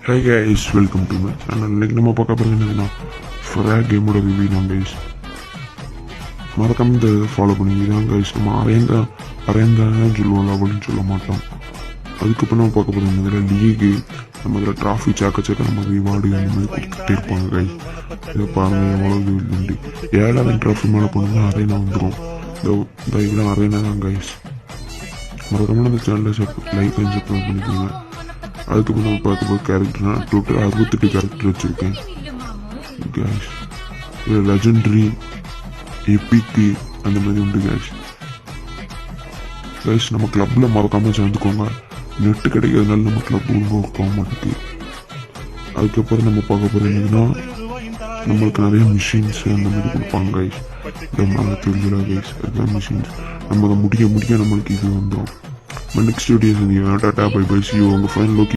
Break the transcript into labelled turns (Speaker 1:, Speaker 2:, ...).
Speaker 1: Hi guys, welcome to my channel. இன்னைக்கு நம்ம பார்க்க போகிறது என்னதுன்னா ஃப்ராக் கேமோட ரிவ்யூ தான் கைஸ். மறக்காம இந்த ஃபாலோ பண்ணி தான் கைஸ். நம்ம அரையந்தான் சொல்லுவோம், அப்படின்னு சொல்ல மாட்டோம். அதுக்கப்புறம் நம்ம பார்க்க போகிறது இதில் லீகு, நம்ம இதில் ட்ராஃபி சாக்க நம்ம ரிவார்டு அந்த மாதிரி கொடுத்துட்டே இருப்பாங்க கைஸ். இதை பாருங்கள் எவ்வளோ இது உண்டு. 7வது ட்ராஃபி மேலே போனோம்னா அரேனா வந்துடும். இந்த இதெல்லாம் அரேனா தான் கைஸ். மறக்காம இந்த சேனலில் லைக் அண்ட் சப்ஸ்கிரைப் பண்ணிக்கோங்க. அதுக்கப்புறம் நம்ம பார்க்க போகிற கேரக்டர்னா டோட்டல் 68 கேரக்டர் வச்சுருக்கேன் கேஷ். இதில் லெஜெண்டரி, எபிக்கு அந்த மாதிரி உண்டு கேஷ். கேஷ் நம்ம கிளப்பில் மறக்காமல் சேர்ந்துக்கோங்க. நெட்டு கிடைக்கிறதுனால நம்ம கிளப் ஒழுங்காக ஒர்க் ஆக மாட்டேங்குது. அதுக்கப்புறம் நம்ம பார்க்க போகிற என்னதுன்னா நம்மளுக்கு நிறைய மிஷின்ஸ் அந்த மாதிரி கொடுப்பாங்க கைஸ். இந்த மாதிரி தெரியல கைஸ், அதுதான் மிஷின்ஸ். நம்ம அதை முடிக்க நம்மளுக்கு இது வந்துடும். Next video tata bye bye. See you. உங்கள் ஃபைன் லோக்கி.